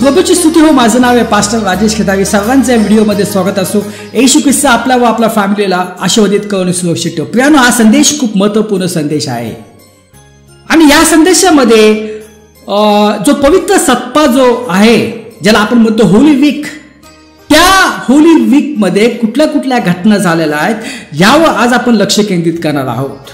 प्रभूची स्तुती हो. माझं नाव आहे पास्टर राजेश खेतावी. सर्वांचं व्हिडिओमध्ये स्वागत असो. येशू ख्रिस्त आपला व आपल्या फॅमिलीला आशीर्वादित करून सुरक्षित ठेव. प्रियानो, हा संदेश खूप महत्त्वपूर्ण संदेश आहे आणि या संदेशामध्ये जो पवित्र सप्ताह जो आहे, ज्याला आपण म्हणतो होली वीक, त्या होली वीक मध्ये कुठल्या कुठल्या घटना झालेल्या आहेत यावर आज आपण लक्ष केंद्रित करणार आहोत.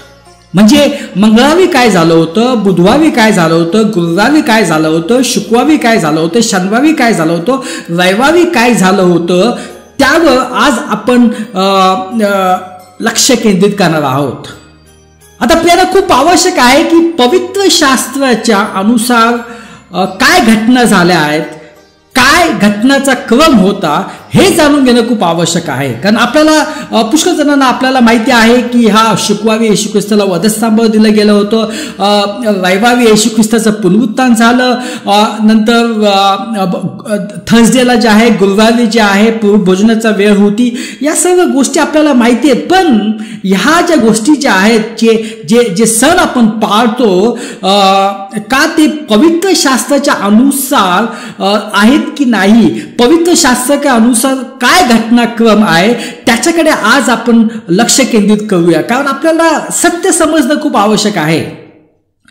म्हणजे मंगळवारी काय झालं होतं, बुधवारी काय झालं होतं, गुरुवारी काय झालं होतं, शुक्रवारी काय झालं होतं, शनिवारी काय झालं होतं, रविवारी काय झालं होतं, त्यावर आज आपण लक्ष केंद्रित करणार आहोत. आता आपल्याला खूप आवश्यक आहे की पवित्र शास्त्राच्या अनुसार काय घटना झाल्या आहेत, काय घटनाचा क्रम होता, हे जाणून घेणं खूप आवश्यक आहे. कारण आपल्याला पुष्कळ जणांना आपल्याला माहिती आहे की हा शुक्रवारी येशू ख्रिस्ताला वधस्तंभावर दिलं गेलं होतं, रविवारी येशू ख्रिस्ताचं पुनरुत्थान झालं, नंतर थर्सडेला जे आहे, गुरुवारी जे आहे भोजनाचा वेळ होती. या सर्व गोष्टी आपल्याला माहिती आहेत. पण ह्या ज्या गोष्टी ज्या आहेत, जे सण आपण पाळतो, का ते पवित्र शास्त्राच्या अनुसार आहेत की नाही, पवित्र शास्त्राच्या अनुसार काय घटनाक्रम आहे, त्याच्याकडे आज आपण लक्ष केंद्रित करूया. कारण आपल्याला सत्य समजणं खूप आवश्यक आहे.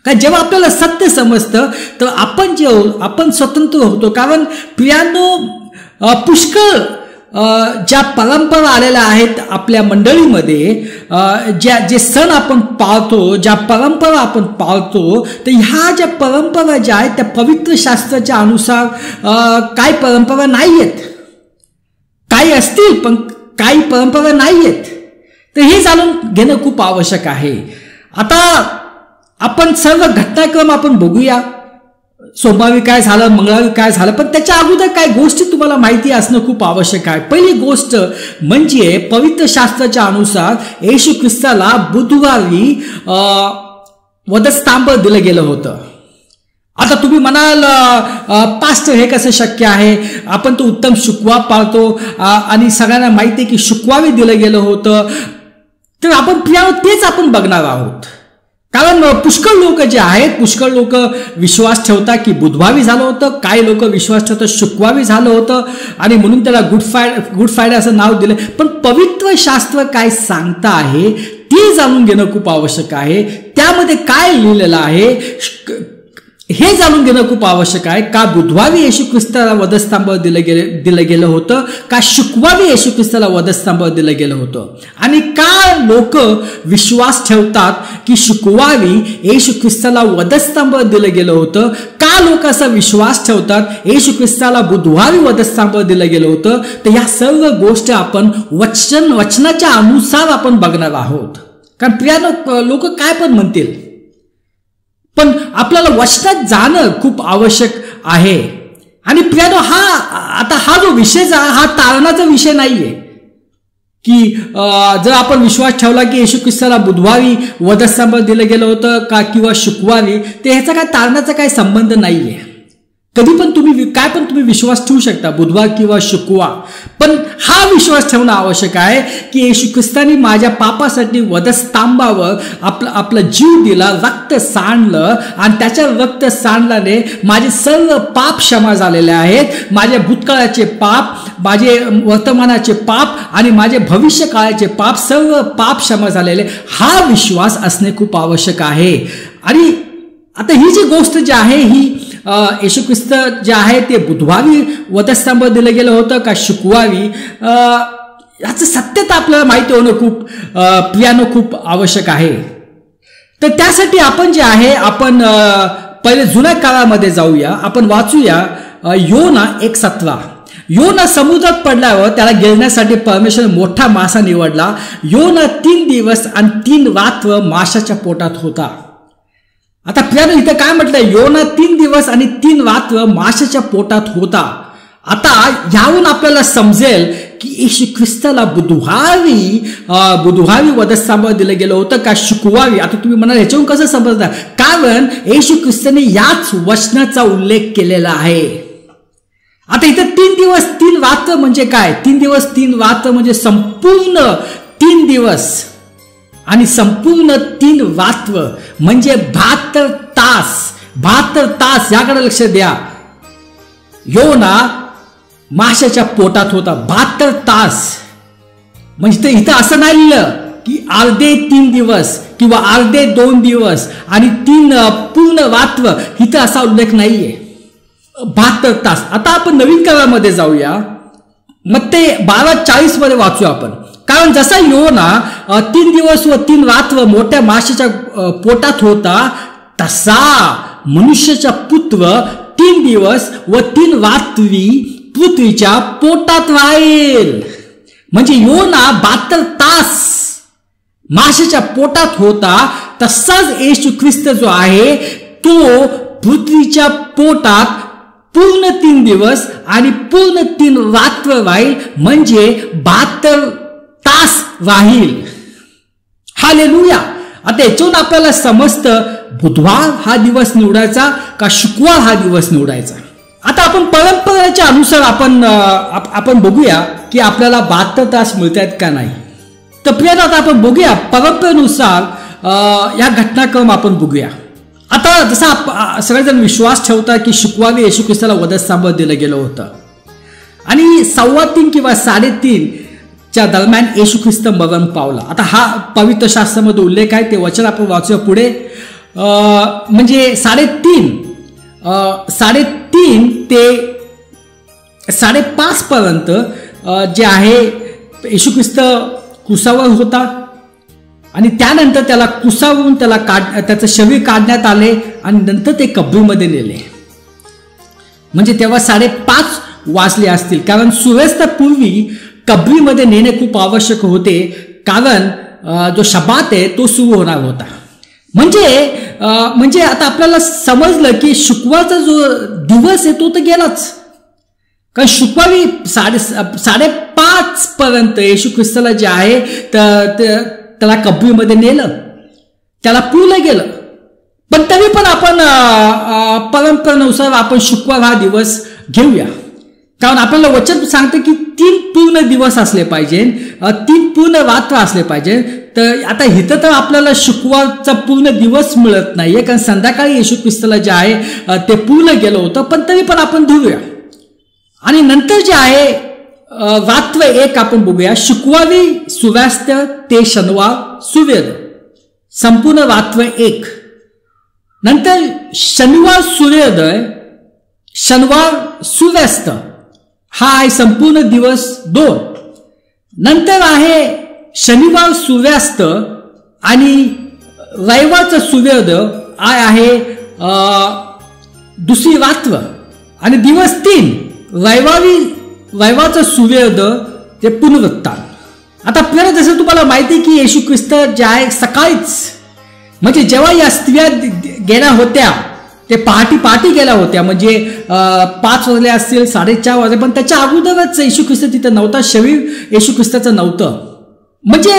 कारण जेव्हा आपल्याला सत्य समजतं तर आपण स्वतंत्र होतो. कारण प्रियानो, पुष्कळ ज्या परंपरा आलेल्या आहेत आपल्या मंडळीमध्ये, जे सण आपण पाळतो, ज्या परंपरा आपण पाळतो, तर ह्या ज्या परंपरा ज्या आहेत त्या पवित्र शास्त्राच्या अनुसार काही परंपरा नाही आहेत. काही असतील पण काही परंपरा नाही आहेत. तर हे जाणून घेणं खूप आवश्यक आहे. आता आपण सर्व घटनाक्रम आपण बघूया. सोमवारी काय झालं, मंगळवारी काय झालं, पण त्याच्या अगोदर काय गोष्टी तुम्हाला माहिती असणं खूप आवश्यक आहे. पहिली गोष्ट म्हणजे पवित्र शास्त्राच्या अनुसार येशू ख्रिस्ताला बुधवारी वधस्तंभावर दिलं गेलं होतं. आता तुम्ही म्हणाल, पास्टर हे कसं शक्य आहे, आपण तो उत्तम शुक्रवार पाळतो आणि सगळ्यांना माहिती आहे की शुक्रवारी दिलं गेलं होतं. तर आपण तेच आपण बघणार आहोत. कारण पुष्कळ लोक जे आहेत, पुष्कळ लोक विश्वास ठेवतात की बुधवारी झालं होतं, काही लोक विश्वास ठेवतात शुक्रवारी झालं होतं आणि म्हणून त्याला गुड फ्रायडे असं नाव दिलं. पण पवित्र शास्त्र काय सांगता आहे ते जाणून घेणं खूप आवश्यक आहे. त्यामध्ये काय लिहिलेलं आहे हे जाणून घेणं खूप आवश्यक आहे. का बुधवारी येशू ख्रिस्ताला वधस्तंभावर दिलं गेलं होतं, का शुक्रवारी येशू ख्रिस्ताला वधस्तंभावर दिलं गेलं होतं, आणि का लोक विश्वास ठेवतात की शुक्रवारी येशू ख्रिस्ताला वधस्तंभावर दिलं गेलं होतं, का लोक असा विश्वास ठेवतात येशू ख्रिस्ताला बुधवारी वधस्तंभावर दिलं गेलं होतं. तर या सर्व गोष्टी आपण वचनाच्या अनुसार आपण बघणार आहोत. कारण प्रियानो, लोक काय पण म्हणतील, पण आपल्याला वचनात जाणं खूप आवश्यक आहे. आणि प्रियानो, हा जो विषय हा तारणाचा विषय नाहीये की जर आपण विश्वास ठेवला की येशू ख्रिस्ताला बुधवारी वधस्तंभावर दिलं गेलं होतं का किंवा शुक्रवारी, तर ह्याचा काय तारणाचा काही संबंध नाहीये. कधी पण तुम्ही विश्वास ठेवू शकता, बुधवार किंवा शुक्रवार. पण हा विश्वास ठेवणं आवश्यक आहे की येशू ख्रिस्तानी माझ्या पापासाठी वधस्तंभावर आपला जीव दिला, रक्त सांडलं, आणि त्याच्या रक्त सांडल्याने माझे सर्व पाप क्षमा झालेले आहेत. माझ्या भूतकाळाचे पाप, माझे वर्तमानाचे पाप आणि माझे भविष्य काळाचे पाप, सर्व पाप क्षमा झालेले, हा विश्वास असणे खूप आवश्यक आहे. आणि आता ही जी गोष्ट जी आहे, ही येशू ख्रिस्त जे आहे ते बुधवारी वधस्तंभावर दिलं गेलं होतं का शुक्रवारी, याचं सत्यता आपल्याला माहिती होणं खूप आवश्यक आहे. तर त्यासाठी आपण जे आहे, आपण पहिले जुन्या काळामध्ये जाऊया. आपण वाचूया योना 1:17. योना समुद्रात पडल्यावर त्याला गिळण्यासाठी परमेश्वर मोठा मासा निवडला. योना 3 दिवस आणि 3 रात्र माशाच्या पोटात होता. आता प्रियानो, इथं काय म्हटलंय, योना 3 दिवस आणि 3 रात्र माशाच्या पोटात होता. आता यावरून आपल्याला समजेल की येशू ख्रिस्ताला बुधवारी वधस्तंभावर दिलं गेलं होतं का शुक्रवारी. आता तुम्ही म्हणाल ह्याच्यावरून कसं समजणार, कारण येशू ख्रिस्ताने याच वचनाचा उल्लेख केलेला आहे. आता इथं 3 दिवस 3 रात्र म्हणजे काय, 3 दिवस 3 रात्र म्हणजे संपूर्ण 3 दिवस आणि संपूर्ण 3 रात्र म्हणजे 72 तास. 72 तास, याकडे लक्ष द्या. योना माशाच्या पोटात होता 72 तास. म्हणजे इथं असं नाही लिहिलं की अर्धे 3 दिवस किंवा अर्धे 2 दिवस आणि 3 पूर्ण रात्र, इथं असा उल्लेख नाहीये. 72 तास. आता आपण नवीन करारामध्ये जाऊया, मत्ते 12:40 मध्ये वाचूया आपण. कारण जसा योना 3 दिवस व 3 रात्र मोठ्या माशाच्या पोटात होता, तसा मनुष्याचा पुत्र 3 दिवस व 3 रात्री पृथ्वीच्या पोटात राहील. म्हणजे योना 72 तास माशाच्या पोटात होता, तसाच येशू ख्रिस्त जो आहे तो पृथ्वीच्या पोटात पूर्ण 3 दिवस आणि पूर्ण 3 रात्र राहील, म्हणजे 72 तास राहील. हालेलुया. आता याच्यावरून आपल्याला समजतं बुधवार हा दिवस निवडायचा का शुक्रवार हा दिवस निवडायचा. आता आपण परंपरेच्या अनुसार आपण बघूया की आपल्याला 72 तास मिळत आहेत का नाही. तर प्रिय आता आपण बघूया परंपरेनुसार या घटनाक्रम आपण बघूया. आता जसा सगळेजण विश्वास ठेवतात की शुक्रवारी येशू ख्रिस्ताला वधस्तंभावर दिलं गेलं होतं आणि 3:15 किंवा 3:30 च्या दरम्यान येशू ख्रिस्त मरण पावला. आता हा पवित्र शास्त्रामध्ये उल्लेख आहे, ते वचन आपण वाचूया पुढे. म्हणजे 3:30 ते 5:30 पर्यंत जे आहे येशू ख्रिस्त क्रुसावर होता आणि त्यानंतर त्याला क्रुसावरून त्याचं शरीर काढण्यात आले आणि नंतर ते कबरीमध्ये नेले. म्हणजे तेव्हा 5:30 वाजले असतील, कारण सूर्यास्तापूर्वी कबरीमध्ये नेणे खूप आवश्यक होते, कारण जो शबात आहे तो सुरू होणार होता. म्हणजे आता आपल्याला समजलं की शुक्रवारचा जो दिवस आहे तो तर गेलाच, कारण शुक्रवारी 5:30 पर्यंत येशू ख्रिस्ताला जे आहे त्याला कबरीमध्ये नेलं, त्याला पुरलं गेलं. पण तरी पण आपण परंपरेनुसार आपण शुक्रवार हा दिवस घेऊया, कारण आपल्याला वचन सांगतं की 3 पूर्ण दिवस असले पाहिजे, 3 पूर्ण रात्र असले पाहिजे. तर आता इथं तर आपल्याला शुक्रवारचा पूर्ण दिवस मिळत नाहीये, कारण संध्याकाळी येशू ख्रिस्ताला जे आहे ते पुरलं गेलं होतं. पण तरी पण आपण धरूया आणि नंतर जे आहे रात्र 1 आपण बघूया. शुक्रवारी सूर्यास्त ते शनिवार सूर्योदय, संपूर्ण रात्र 1. नंतर शनिवार सूर्योदय, शनिवार सूर्यास्त, हा आहे संपूर्ण दिवस 2. नंतर आहे शनिवार सूर्यास्त आणि रविवारचा सूर्योदय आहे दुसरी रात्र आणि दिवस 3 रविवारचा सूर्योदय ते पुनरुत्थान. आता आपल्याला जसं तुम्हाला माहिती आहे की येशू ख्रिस्त जे आहे सकाळीच, म्हणजे जेव्हा या स्त्रिया गेल्या होत्या ते पहाटे गेल्या होत्या, म्हणजे 5 वाजले असतील, 4:30 वाजले, पण त्याच्या अगोदरच येशू ख्रिस्त तिथं नव्हता, शरीर येशू ख्रिस्ताचं नव्हतं. म्हणजे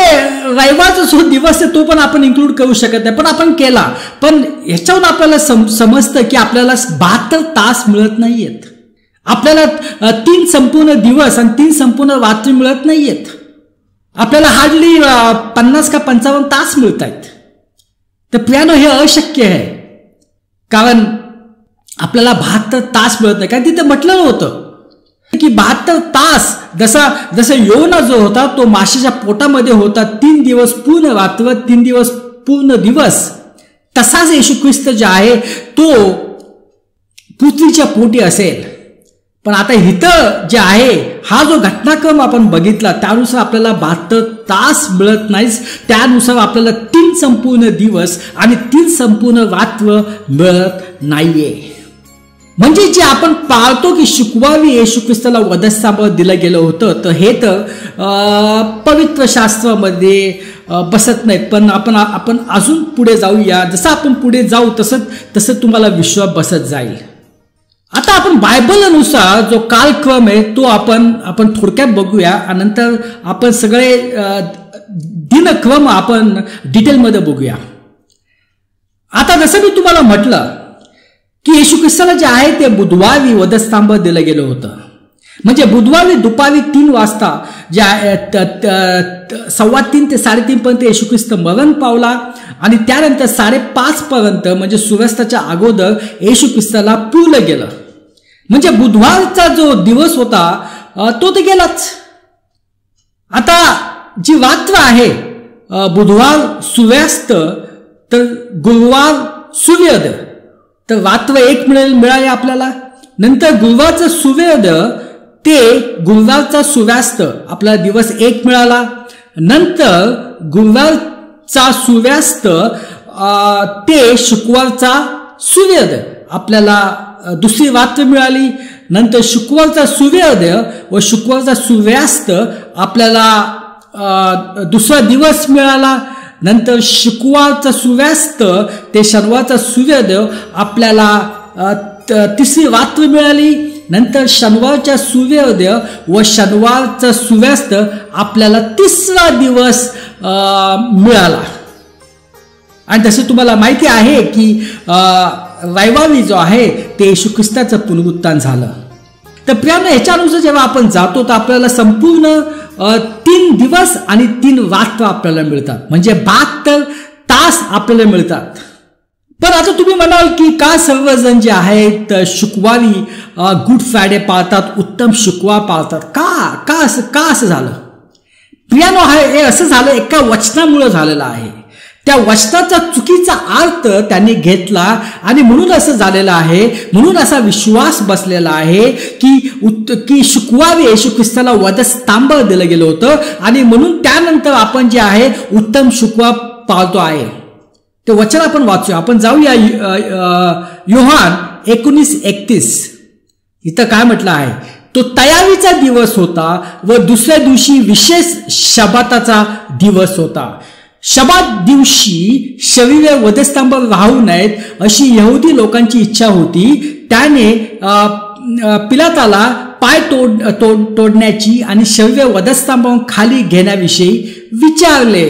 रविवारचा जो दिवस आहे तो पण आपण इन्क्लूड करू शकत नाही, पण आपण केला. पण ह्याच्यावरून आपल्याला समजतं की आपल्याला 72 तास मिळत नाहीयेत, आपल्याला 3 संपूर्ण दिवस आणि 3 संपूर्ण रात्री मिळत नाहीयेत. आपल्याला हार्डली 50 का 55 तास मिळत आहेत. तर प्रियानो, हे अशक्य आहे, कारण आपल्याला 72 तास मिळत नाही. कारण तिथे म्हटलं होतं की 72 तास, जसा योना जो होता तो माशाच्या पोटामध्ये होता, 3 दिवस पूर्ण रात्र, 3 दिवस पूर्ण दिवस, तसाच येशू ख्रिस्त जे आहे तो पृथ्वीच्या पोटी असेल. पण आता इथं जे आहे हा जो घटनाक्रम आपण बघितला त्यानुसार आपल्याला 72 तास मिळत नाहीच, त्यानुसार आपल्याला 3 संपूर्ण दिवस आणि 3 संपूर्ण रात्र मिळत नाहीये. म्हणजे जे आपण पाळतो की शुक्रवारी येशू ख्रिस्ताला वधस्तंभावर दिलं गेलं होतं, तर हे तर पवित्र शास्त्रामध्ये बसत नाहीत. पण आपण अजून पुढे जाऊया. जसं आपण पुढे जाऊ तसं तुम्हाला विश्वास बसत जाईल. आता आपण बायबलनुसार जो कालक्रम आहे तो आपण थोडक्यात बघूया आणि नंतर आपण सगळे दिनक्रम आपण डिटेलमध्ये बघूया. आता जसं मी तुम्हाला म्हटलं की येशू ख्रिस्ताला जे आहे ते बुधवारी वधस्तंभावर दिलं गेलं होतं. म्हणजे बुधवारी दुपारी 3 वाजता जे 3:15 ते 3:30 पर्यंत येशू ख्रिस्त मरण पावला आणि त्यानंतर 5:30 पर्यंत म्हणजे सूर्यास्ताच्या अगोदर येशू ख्रिस्ताला पुरलं गेलं. म्हणजे बुधवारचा जो दिवस होता तो तर गेलाच. आता जी रात्र आहे, बुधवार सूर्यास्त तर गुरुवार सूर्योदय, तर रात्र एक मिळाली आपल्याला. नंतर गुरुवारचा सूर्योदय ते गुरुवारचा सूर्यास्त आपल्याला दिवस एक मिळाला. नंतर गुरुवारचा सूर्यास्त ते शुक्रवारचा सूर्योदय आपल्याला दुसरी रात्र मिळाली. नंतर शुक्रवारचा सूर्योदय व शुक्रवारचा सूर्यास्त आपल्याला दुसरा दिवस मिळाला. नंतर शुक्रवारचा सूर्यास्त ते शनिवारचा सूर्योदय आपल्याला तिसरी रात्र मिळाली. नंतर शनिवारचा सूर्योदय व शनिवारचा सूर्यास्त आपल्याला तिसरा दिवस मिळाला. आणि तसे तुम्हाला माहिती आहे की रविवारी जो आहे ते येशू ख्रिस्ताचं पुनरुत्थान झालं. तर प्रियानो, ह्याच्यानुसार जेव्हा आपण जातो तर आपल्याला संपूर्ण 3 दिवस आणि 3 रात्र आपल्याला मिळतात, म्हणजे 72 तास आपल्याला मिळतात. पण आता तुम्ही म्हणाल की का सर्वजण जे आहेत शुक्रवारी गुड फ्रायडे पाळतात, उत्तम शुक्रवार पाळतात, का असं झालं? प्रियानो, हे असं झालं एका वचनामुळे झालेलं आहे. त्या वचनाचा चुकीचा अर्थ त्यांनी घेतला आणि म्हणून असं झालेलं आहे. म्हणून असा विश्वास बसलेला आहे की शुक्रवारी येशू ख्रिस्ताला वधस्तंभावर दिलं गेलं होतं आणि म्हणून त्यानंतर आपण जे आहे उत्तम शुक्रवार पाळतो आहे. ते वचन आपण वाचूया. आपण जाऊया योहान 19:31. इथं काय म्हटलं आहे? तो तयारीचा दिवस होता व दुसऱ्या दिवशी विशेष शबाताचा दिवस होता. शबात दिवशी शरीरे वधस्तंभावर राहू नयेत अशी यहुदी लोकांची इच्छा होती. त्याने पिलाताला पाय तोडण्याची आणि शरीरे वधस्तंभावर खाली घेण्याविषयी विचारले.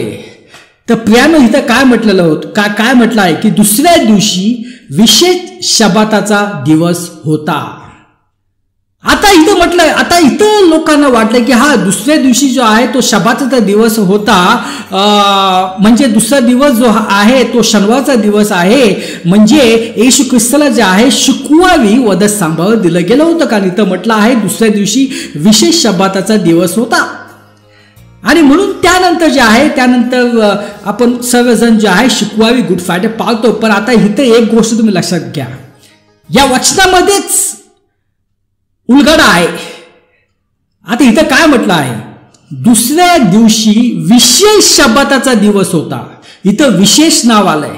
तर प्रियानो, इथं काय म्हटलेलं होतं? काय म्हटलं आहे की दुसऱ्या दिवशी विशेष शबाताचा दिवस होता. आता इथं लोकांना वाटलं की हा दुसऱ्या दिवशी जो आहे तो शबाताचा दिवस होता, म्हणजे दुसरा दिवस जो आहे तो शनिवारचा दिवस आहे, म्हणजे येशू ख्रिस्ताला जे आहे शुक्रवारी वधस्तंभावर दिलं गेलं होतं. कारण इथं म्हटलं आहे दुसऱ्या दिवशी विशेष शबाताचा दिवस होता. आणि म्हणून त्यानंतर जे आहे त्यानंतर आपण सर्वजण जे आहे शुक्रवारी गुड फ्रायडे पाळतो. पण आता इथं एक गोष्ट तुम्ही लक्षात घ्या, या वचनामध्येच उलगडा आहे. आता इथं काय म्हटलं आहे? दुसऱ्या दिवशी विशेष शबाताचा दिवस होता. इथं विशेष नाव आलंय.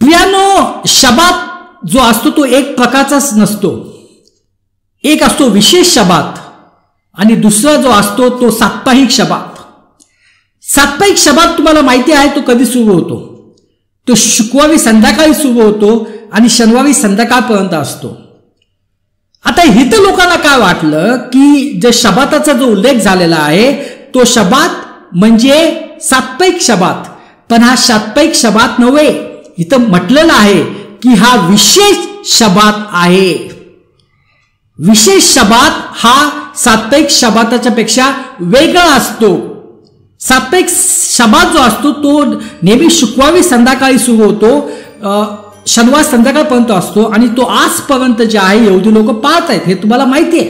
प्रियानो, शबात जो असतो तो एक प्रकारचाच नसतो. एक असतो विशेष शबात आणि दुसरा जो असतो तो साप्ताहिक शबात. साप्ताहिक शबात तुम्हाला माहिती आहे तो कधी सुरू होतो? तो शुक्रवारी संध्याकाळी सुरू होतो आणि शनिवारी संध्याकाळपर्यंत असतो. आता इथं लोकांना काय वाटलं की जे शबाताचा जो उल्लेख झालेला आहे तो शबात म्हणजे साप्ताहिक शबात, पण हा साप्ताहिक शबात नव्हे. इथं म्हटलेलं आहे की हा विशेष शबात आहे. विशेष शबात हा साप्ताहिक शबाताच्या पेक्षा वेगळा असतो. साप्ताहिक शबात जो असतो तो नेहमी शुक्रवारी संध्याकाळी सुरू होतो, शनिवार संध्याकाळपर्यंत असतो आणि तो आजपर्यंत जे आहे यहुदी लोक पाळत आहेत, हे तुम्हाला माहिती आहे.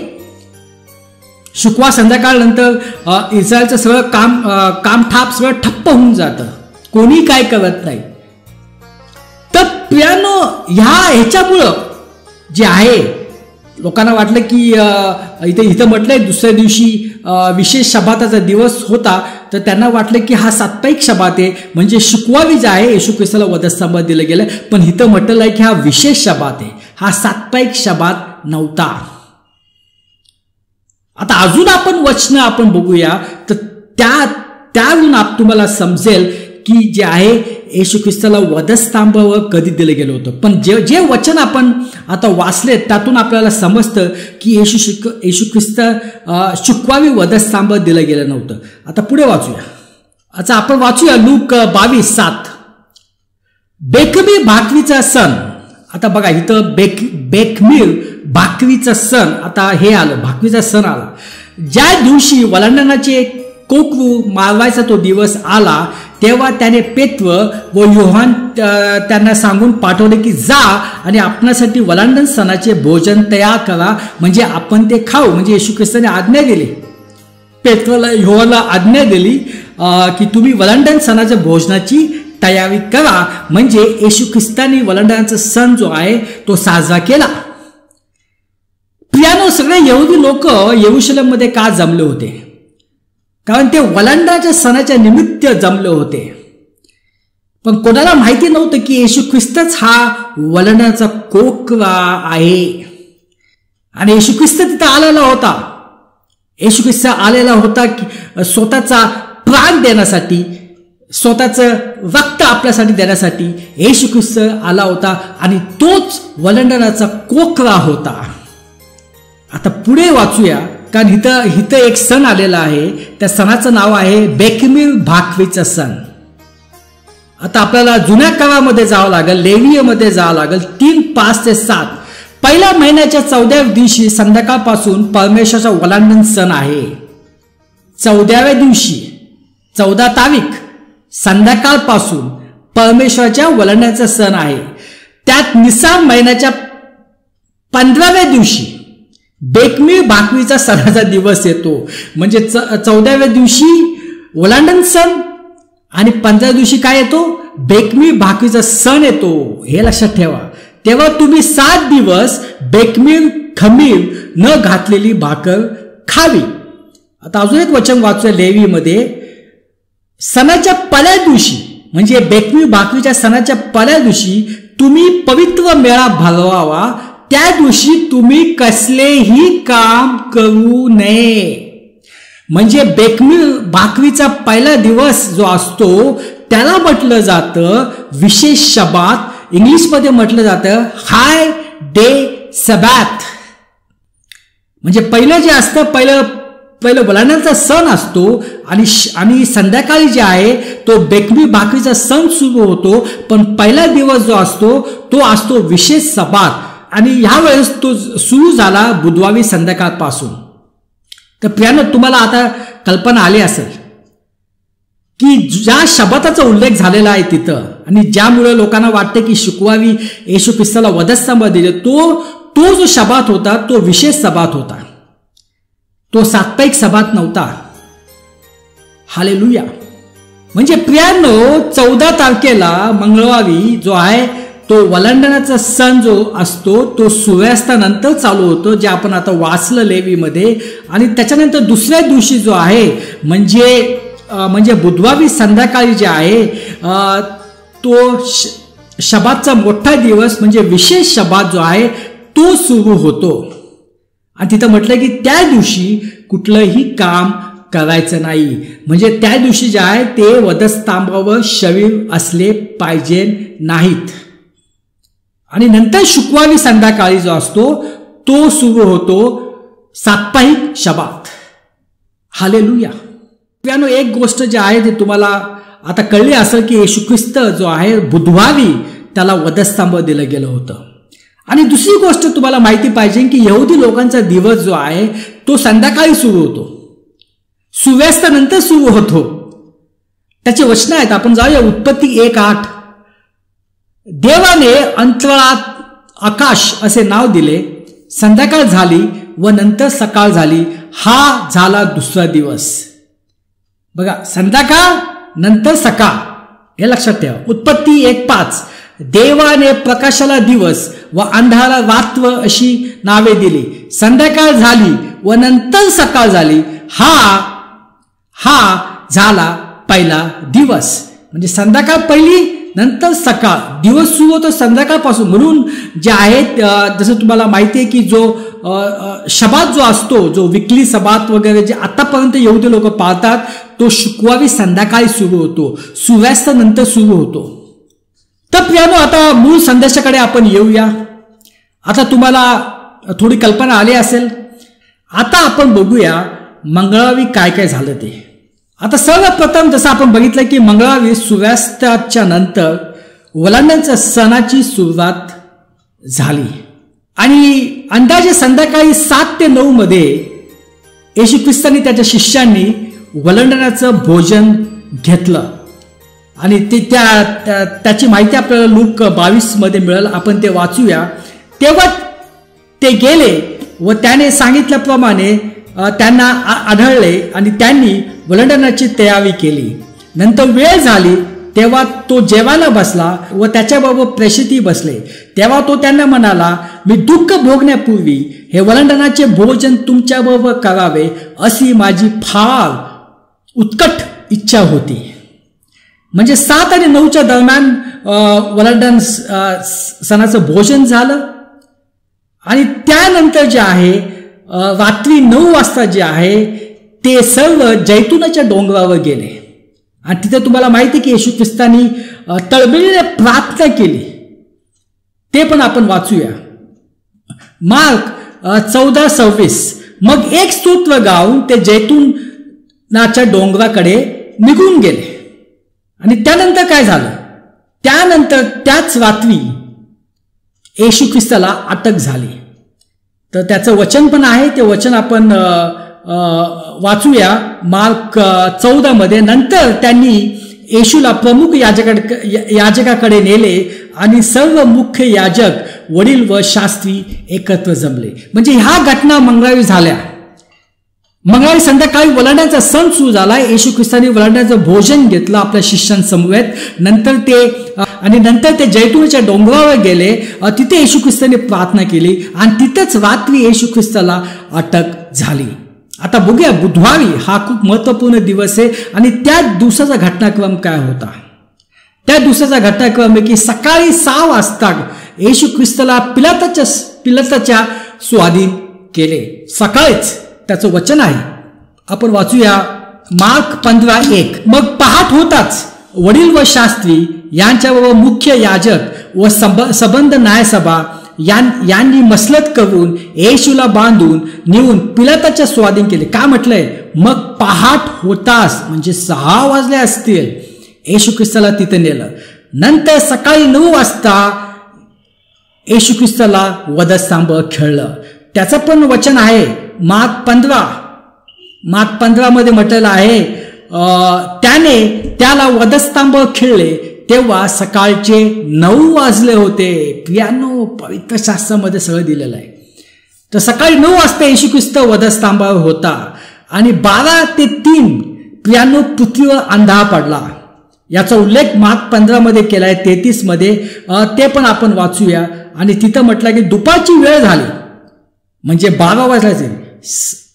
शुक्रवार संध्याकाळ नंतर इस्रायलचं सगळं कामठाप सगळं ठप्प होऊन जातं, कोणी काय करत नाही. तर प्रियानो, ह्याच्यामुळं जे आहे लोकांना वाटलं की इथं म्हटलंय दुसऱ्या दिवशी विशेष शबाताचा दिवस होता, तर त्यांना वाटलं की हा साप्ताहिक शबात आहे, म्हणजे शुक्रवारी जे आहे येशू ख्रिस्ताला वधस्तंभावर दिलं गेलं. पण इथं म्हटलं आहे की हा विशेष शबात आहे, हा साप्ताहिक शबात नव्हता. आता अजून आपण वचन आपण बघूया तर त्यावरून तुम्हाला समजेल की जे आहे येशू ख्रिस्ताला वधस्तंभावर कधी दिलं गेलं होतं. पण जे वचन आपण आता वाचले त्यातून आपल्याला समजतं की येशू ख्रिस्त शुक्रवारी वधस्तंभावर दिलं गेलं नव्हतं. आता पुढे वाचूया. आता आपण वाचूया लूक 22:7. बेखमीर भाकरीचा सण. आता बघा इथं बेखमीर भाकरीचा सण, आता हे आलं भाकरीचा सण आला, ज्या दिवशी वलांडणाचे कोकरू मारवायचा तो दिवस आला, तेव्हा त्याने पेत्र व योहान त्यांना सांगून पाठवले की जा आणि आपणासाठी वलांडण सणाचे भोजन तयार करा, म्हणजे आपण ते खाऊ. म्हणजे येशू ख्रिस्ताने आज्ञा दिली, पेत्रला योहानला आज्ञा दिली की तुम्ही वलांडण सणाच्या भोजनाची तयारी करा. म्हणजे येशू ख्रिस्तानी वलांडणाचा सण जो आहे तो साजरा केला. प्रियानो, सगळे यहुदी लोक यरुशलेममध्ये का जमले होते? कारण ते वलांडणाच्या सणाच्या निमित्त जमले होते. पण कोणाला माहिती नव्हतं की येशू ख्रिस्तच हा वलांडणाचा कोकरा आहे. आणि येशू ख्रिस्त तिथं आलेला होता. येशू ख्रिस्त आलेला होता की स्वतःचा प्राण देण्यासाठी, स्वतःचं रक्त आपल्यासाठी देण्यासाठी येशू ख्रिस्त आला होता आणि तोच वलांडणाचा कोकरा होता. आता पुढे वाचूया, कारण इथं एक सण आलेला आहे. त्या सणाचं नाव आहे बेकमीर भाकरीचा सण. आता आपल्याला जुन्या काळामध्ये जावं लागेल, लेवीमध्ये जावं लागेल. 3, 5 ते 7 पहिल्या महिन्याच्या 14व्या दिवशी संध्याकाळपासून परमेश्वराचा वलांडण सण आहे. 14व्या दिवशी 14 तारीख संध्याकाळपासून परमेश्वराच्या वलांडणाचा सण आहे. त्यात निसार महिन्याच्या 15व्या दिवशी बेकमीर भाकरीचा सणाचा दिवस येतो. म्हणजे 14व्या दिवशी वलांडण सण आणि 15व्या दिवशी काय येतो? बेकमीर भाकरीचा सण येतो. हे लक्षात ठेवा. तेव्हा तुम्ही 7 दिवस बेकमीर खमीर न घातलेली भाकर खावी. आता अजून एक वचन वाचूया लेवीमध्ये. सणाच्या पहिल्या दिवशी म्हणजे बेकमीर भाकरीच्या सणाच्या पहिल्या दिवशी तुम्ही पवित्र मेळा भरवावा. त्या दिवशी तुम्ही कसलेही काम करू नये. म्हणजे बेकमीर भाकरीचा पहिला दिवस जो असतो त्याला म्हटलं जातं विशेष शबात. इंग्लिशमध्ये म्हटलं जातं हाय डे सबात. म्हणजे पहिलं जे असतं पहिलं वलांडणाचा सण असतो आणि संध्याकाळी जे आहे तो बेकमीर भाकरीचा सण सुरू होतो. पण पहिला दिवस जो असतो तो असतो विशेष सबात आणि ह्या वेळेस तो सुरू झाला बुधवारी संध्याकाळपासून. तर प्रियानो, तुम्हाला आता कल्पना आली असेल की ज्या शबाताचा उल्लेख झालेला आहे तिथं आणि ज्यामुळे लोकांना वाटते की शुक्रवारी येशू ख्रिस्ताला वधस्तंभ दिले, तो जो शबात होता तो विशेष शबात होता. तो साप्ताहिक शबात नव्हता. हालेलुया. म्हणजे प्रियानो, 14 तारखेला मंगळवारी जो आहे तो वलांडणाचा सण जो असतो तो सूर्यास्तानंतर चालू होतो, जे आपण आता वाचलं लेवीमध्ये. आणि त्याच्यानंतर दुसऱ्या दिवशी जो आहे म्हणजे बुधवारी संध्याकाळी जे आहे तो शबातचा मोठा दिवस म्हणजे विशेष शबात जो आहे तो सुरू होतो. आणि तिथं म्हटलं की त्या दिवशी कुठलंही काम करायचं नाही. म्हणजे त्या दिवशी जे आहे ते वधस्तंभावर शरीर असले पाहिजे नाहीत. आणि नंतर शुक्रवारी संध्याकाळी जो असतो तो सुरू होतो साप्ताहिक शबात. हालेलुया. प्रियानो, एक गोष्ट जी आहे ते तुम्हाला आता कळली असेल की येशू ख्रिस्त जो आहे बुधवारी त्याला वधस्तंभ दिलं गेलं होतं. आणि दुसरी गोष्ट तुम्हाला माहिती पाहिजे की यहुदी लोकांचा दिवस जो आहे तो संध्याकाळी सुरू होतो, सूर्यास्तानंतर सुरू होतो. त्याचे वचन आहेत, आपण जाऊया उत्पत्ती 1:8. देवाने अंतराळात आकाश असे नाव दिले. संध्याकाळ झाली व नंतर सकाळ झाली. हा झाला दुसरा दिवस. बघा, संध्याकाळ नंतर सकाळ, हे लक्षात ठेवा. उत्पत्ती 1:5. देवाने प्रकाशाला दिवस व अंधाराला रात्र अशी नावे दिली. संध्याकाळ झाली व नंतर सकाळ झाली. हा झाला पहिला दिवस. म्हणजे संध्याकाळ पहिली, नंतर सकाळ. दिवस सुरू होतो संध्याकाळपासून. म्हणून जे आहेत, जसं तुम्हाला माहिती आहे की जो शबात जो असतो, जो विकली शबात वगैरे जे आतापर्यंत यहुदी लोक पाळतात, तो शुक्रवारी संध्याकाळी सुरू होतो, सूर्यास्तानंतर सुरू होतो. तर प्रियानो, आता मूळ संदेशाकडे आपण येऊया. आता तुम्हाला थोडी कल्पना आली असेल. आता आपण बघूया मंगळवारी काय काय झालं ते. आता सर्वप्रथम जसं आपण बघितलं की मंगळवारी सूर्यास्ताच्या नंतर वलांडणाच्या सणाची सुरुवात झाली आणि अंदाजे संध्याकाळी 7 ते 9 मध्ये येशू ख्रिस्तांनी त्याच्या शिष्यांनी वलंडनाचं भोजन घेतलं आणि ते त्याची माहिती आपल्याला लूक 22 मध्ये मिळेल, आपण ते वाचूया. तेव्हा ते गेले व त्याने सांगितल्याप्रमाणे त्यांना आढळले आणि त्यांनी वलंडनाची तयारी केली. नंतर वेळ झाली तेव्हा तो जेवायला बसला व त्याच्याबरोबर प्रेषितही बसले. तेव्हा तो त्यांना म्हणाला, मी दुःख भोगण्यापूर्वी हे वलंडनाचे भोजन तुमच्याबरोबर करावे अशी माझी फार उत्कट इच्छा होती. म्हणजे 7 आणि 9च्या दरम्यान वलंडन सणाचं भोजन झालं आणि त्यानंतर जे आहे रात्री 9 वाजता जे आहे ते सर्व जैतुनाच्या डोंगरावर गेले आणि तिथे तुम्हाला माहिती की येशू ख्रिस्तांनी तळमळीने प्रार्थना केली, ते पण आपण वाचूया. मार्क 14:26. मग एक स्तोत्र गाऊन ते जैतुनाच्या डोंगराकडे निघून गेले. आणि त्यानंतर काय झालं? त्यानंतर त्याच रात्री येशू ख्रिस्ताला अटक झाली. तर त्याचं वचन पण आहे, ते वचन आपण वाचूया मार्क 14 मध्ये. नंतर त्यांनी येशूला प्रमुख याजकाकडे नेले आणि सर्व मुख्य याजक, वडील व शास्त्री एकत्र जमले. म्हणजे ह्या घटना मंगळवारी झाल्या. मंगळवारी संध्याकाळी वलंडण्याचा सण सुरू झाला. येशू ख्रिस्तांनी वलंडण्याचं भोजन घेतलं आपल्या शिष्यांसमवेत. नंतर ते जैतुनाच्या डोंगरावर गेले. तिथे येशू ख्रिस्तांनी प्रार्थना केली आणि तिथेच रात्री येशू ख्रिस्ताला अटक झाली. आता बघूया, बुधवारी हा खूप महत्वपूर्ण दिवस आहे आणि त्या दिवसाचा घटनाक्रम काय होता? त्या दिवसाचा घटनाक्रम आहे की सकाळी 6 वाजता येशू ख्रिस्ताला पिलाताच्या स्वाधीन केले. सकाळीच त्याचं वचन आहे, आपण वाचूया मार्क 15:1. मग पहाट होताच वडील व शास्त्री यांच्याबरोबर मुख्य याजक व संबंध न्यायसभा यांनी मसलत करून येशूला बांधून नेऊन पिलाताच्या स्वाधीन केले. काय म्हटलंय? मग पहाट होताच म्हणजे 6 वाजले असतील. येशू ख्रिस्ताला तिथे नेलं. नंतर सकाळी 9 वाजता येशू ख्रिस्ताला वधस्तंभ खेळलं. त्याचं पण वचन आहे मार्क 15 मध्ये म्हटलेलं आहे, त्याला वधस्तंभ खेळले तेव्हा सकाळचे 9 वाजले होते. प्रियांनो, पवित्र शास्त्रामध्ये सगळं दिलेलं आहे. तर सकाळी 9 वाजता येशू ख्रिस्त वधस्तंभावर होता आणि 12 ते 3 प्रियांनो पृथ्वीवर अंधार पडला. याचा उल्लेख मार्क 15 मध्ये केलाय, 33 मध्ये. ते पण आपण वाचूया. आणि तिथं म्हटलं की दुपारची वेळ झाली म्हणजे 12 वाजल्याचे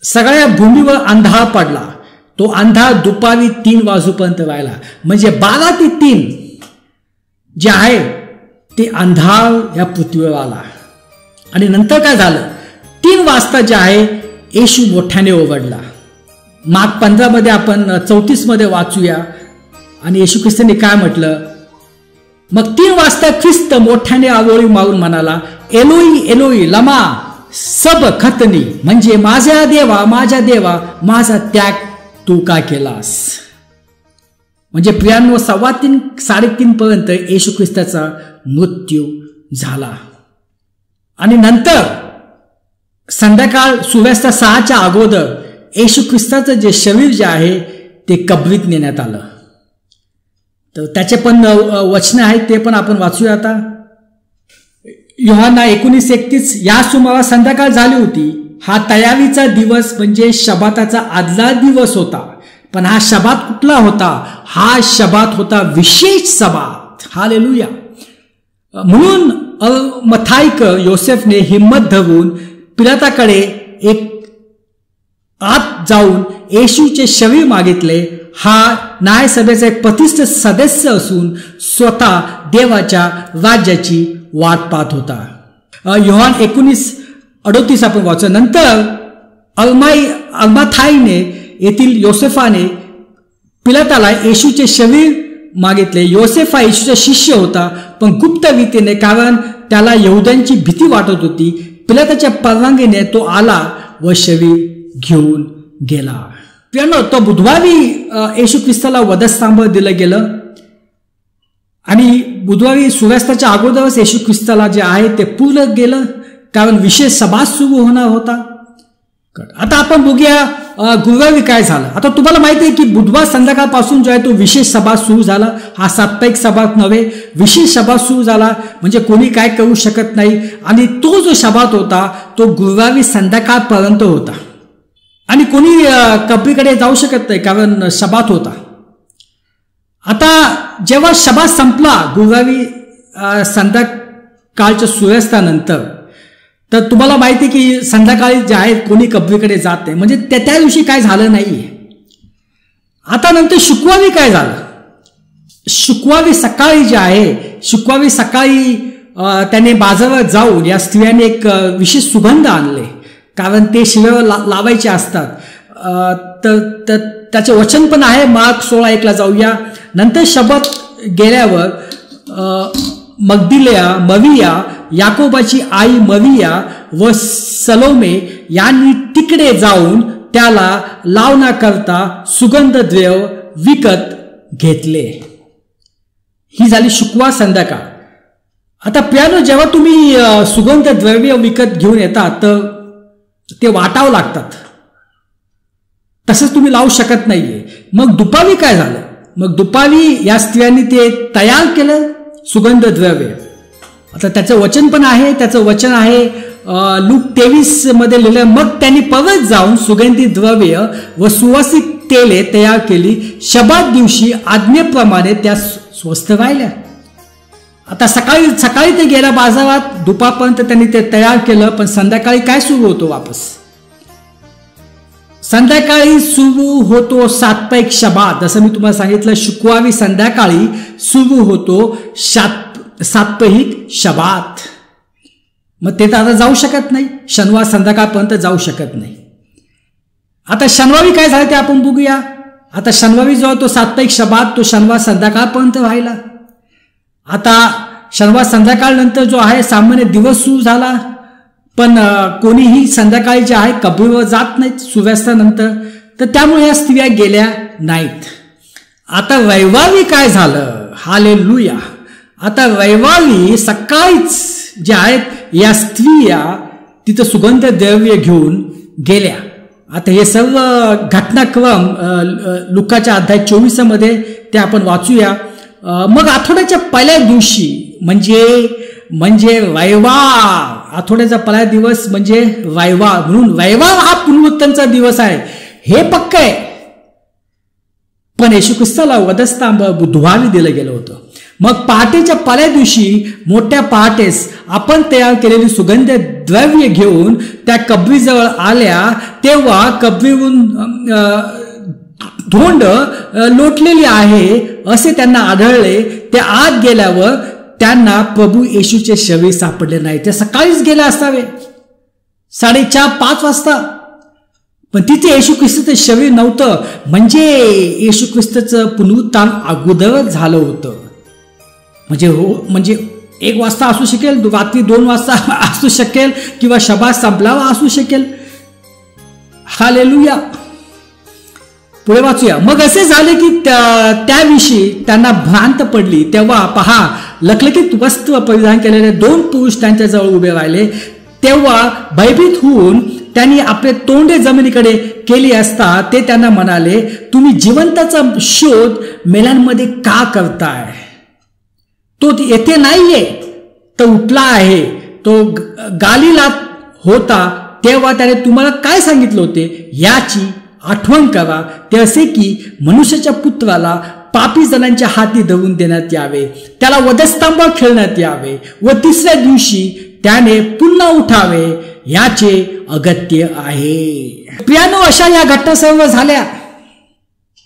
सगळ्या भूमीवर अंधार पडला. तो अंधार दुपारी 3 वाजूपर्यंत राहिला. म्हणजे 12 ते 3 जे आहे ते अंधार या पृथ्वीवर आला. आणि नंतर काय झालं? 3 वाजता जे आहे येशू मोठ्याने ओरडला. मार्क 15 मध्ये आपण 34 मध्ये वाचूया. आणि येशू ख्रिस्तांनी काय म्हटलं? मग 3 वाजता ख्रिस्त मोठ्याने आरोळी मारून म्हणाला, एलोई एलोई लमा सबखतनी, म्हणजे माझ्या देवा माझा त्याग तू का केलास? म्हणजे प्रियांनो 3:15 पर्यंत येशू ख्रिस्ताचा मृत्यू झाला. आणि नंतर संध्याकाळ सूर्यास्त 6च्या अगोदर येशू ख्रिस्ताचं जे शरीर जे आहे ते कबरीत नेण्यात आलं. तर त्याचे पण वचन आहेत, ते पण आपण वाचूया आता. योहाना 19:31. या सुमारास संध्याकाळ झाली होती. हा तयारीचा दिवस म्हणजे शबाताचा आदला दिवस होता. पण हा शबात कुठला होता? हा शबात होता विशेष शबात. हालेलुया. म्हणून मथाईक योसेफने हिम्मत धरून पिलाताकडे आत जाऊन येशूचे शरीर मागितले. हा न्यायसभेचा एक प्रतिष्ठित सदस्य असून स्वतः देवाच्या राज्याची वाट पाहत होता. योहान 19:38 आपण वाचू. नंतर अल्माथाईने येथील योसेफाने पिलाताला येशूचे शरीर मागितले. योसेफ हा येशूचा शिष्य होता, पण गुप्त रीतीने, कारण त्याला यहुद्यांची भीती वाटत होती. पिलाताच्या परवानगीने तो आला व शरीर घेऊन गेला. तो बुधवारी येशू ख्रिस्ताला वधस्तंभ दिलं गेलं आणि बुधवारी सूर्यास्ताच्या अगोदरच येशू ख्रिस्ताला जे आहे ते पूर्ण गेलं, कारण विशेष सभा सुरू होणार होता. आता आपण बघूया गुरुवारी काय झालं. आता तुम्हाला माहिती आहे की बुधवार संध्याकाळपासून जो आहे तो विशेष सभा सुरू झाला. हा साप्ताहिक सभा नव्हे, विशेष सभा सुरू झाला. म्हणजे कोणी काय करू शकत नाही. आणि तो जो शबात होता तो गुरुवारी संध्याकाळपर्यंत होता आणि कोणी कबरीकडे जाऊ शकत नाही कारण शबात होता. आता जेव्हा शबात संपला गुरुवारी संध्याकाळच्या सूर्यास्तानंतर, तर तुम्हाला माहिती आहे की संध्याकाळी जे आहे कोणी कबरीकडे जात नाही. म्हणजे त्या दिवशी काय झालं नाहीये. आता नंतर शुक्रवारी काय झालं. शुक्रवारी सकाळी जे आहे, शुक्रवारी सकाळी त्याने बाजारात जाऊन या स्त्रियाने एक विशेष सुगंध आणले कारण ते शिव्यावर लावायचे असतात. तर त्याचे वचन पण आहे. मार्क 16:1 जाऊया. नंतर शबत गेल्यावर मगदिलेया, मरिया, याकोबाची आई मरिया व सलोमे यांनी तिकडे जाऊन त्याला लावण्याकरता सुगंधद्रव्य विकत घेतले. ही झाली शुक्रवार संध्याकाळ. आता प्रियानो, जेव्हा तुम्ही सुगंधद्रव्य विकत घेऊन येतात तर ते वाटावं लागतात. तसंच तुम्ही लावू शकत नाहीये. मग दुपारी काय झालं. मग दुपारी या स्त्रियांनी ते तयार केलं सुगंधद्रव्य. आता त्याचं वचन पण आहे. त्याचं वचन आहे लूक 23 मध्ये लिहिलं, मग त्यांनी परत जाऊन सुगंधी द्रव्य व सुवासिक तेले तयार केली. शबात दिवशी आज्ञेप्रमाणे त्या स्वस्त राहिल्या. आता सकाळी ते गेल्या बाजारात, दुपारपर्यंत त्यांनी ते तयार केलं. पण संध्याकाळी काय सुरू होतो वापस. संध्याकाळी सुरू होतो साप्ताहिक शबात. जसं मी तुम्हाला सांगितलं, शुक्रवारी संध्याकाळी सुरू होतो साप्ताहिक शबात. मग ते तर आता जाऊ शकत नाही. शनिवार संध्याकाळपर्यंत जाऊ शकत नाही. आता शनिवारी काय झालं ते आपण बघूया. आता शनिवारी जो तो साप्ताहिक शबात तो शनिवार संध्याकाळपर्यंत राहिला. आता शनिवार संध्याकाळ नंतर जो आहे सामान्य दिवस सुरू झाला. पण कोणीही संध्याकाळी जे आहे कबरीवर जात नाहीत सूर्यास्तानंतर. तर त्यामुळे या स्त्रिया गेल्या नाहीत. आता रविवारी काय झालं. हालेलुया. आता रविवारी सकाळीच जे आहेत या स्त्रिया तिथं सुगंधद्रव्य घेऊन गेल्या. आता हे सर्व घटनाक्रम लुकाच्या अध्याय 24 मध्ये ते आपण वाचूया. मग आठवड्याच्या पहिल्या दिवशी म्हणजे रविवार, आठवड्याचा पहिला दिवस म्हणजे रविवार, म्हणून रविवार हा पुनरुत्थानाचा दिवस आहे हे पक्क आहे. पण येशू ख्रिस्ताला वधस्तंभ बुधवारी दिलं गेलं होतं. मग पहाटेच्या पहिल्या दिवशी मोठ्या पहाटेस आपण तयार केलेली सुगंध द्रव्य घेऊन त्या कबरीजवळ आल्या. तेव्हा कबरीहून धोंड लोटलेली आहे असे त्यांना आढळले. ते आत गेल्यावर त्यांना प्रभू येशूचे शरीर सापडले नाही. ते सकाळीच गेले असावे 4:30-5 वाजता. पण तिथे येशू ख्रिस्ताचं शरीर नव्हतं. म्हणजे येशू ख्रिस्ताचं पुनरुत्थान अगोदरच झालं होतं. म्हणजे 1 वाजता असू शकेल, रात्री 2 वाजता असू शकेल, किंवा शबात संपलावा असू शकेल. हालेलुया. पुढे वाचूया. मग असे झाले की त्याविषयी त्यांना भ्रांत पडली. तेव्हा पहा, लखलखीत वस्त्र परिधान केलेले 2 पुरुष त्यांच्याजवळ उभे राहिले. तेव्हा भयभीत होऊन त्यांनी आपले तोंडे जमिनीकडे केली असता ते त्यांना म्हणाले, तुम्ही जिवंताचा शोध मेल्यांमध्ये का करताय. तो येथे नाहीये, तो उठला आहे. तो गालिलात होता तेव्हा त्याने तुम्हाला काय सांगितले होते याची आठवण करा. ते असे की मनुष्याच्या पुत्राला पापी जणांच्या हाती धरून देण्यात यावे, त्याला वधस्तंभावर खेळण्यात यावे व 3ऱ्या दिवशी त्याने पुन्हा उठावे याचे अगत्य आहे. प्रियानो, अशा या घटना सर्व झाल्या.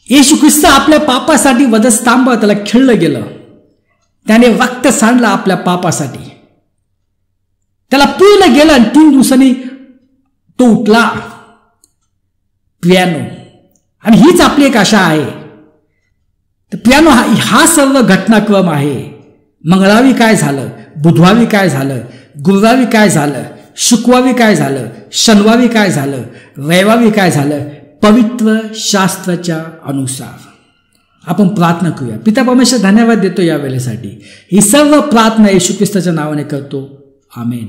येशू ख्रिस्त आपल्या पापासाठी वधस्तंभावर त्याला खेळलं गेलं. त्याने रक्त सांडलं आपल्या पापासाठी. त्याला पिळलं गेलं आणि 3 दिवसांनी तो उठला. प्रियानो, आणि हीच आपली एक आशा आहे. तर प्रियानो, हा सर्व घटनाक्रम आहे. मंगळवारी काय झालं, बुधवारी काय झालं, गुरुवारी काय झालं, शुक्रवारी काय झालं, शनिवारी काय झालं, रविवारी काय झालं, पवित्र शास्त्राच्या अनुसार. आपण प्रार्थना करूया. पिता परमेश्वर, धन्यवाद देतो या वेळेसाठी. ही सर्व प्रार्थना येशू ख्रिस्ताच्या नावाने करतो. आमेन.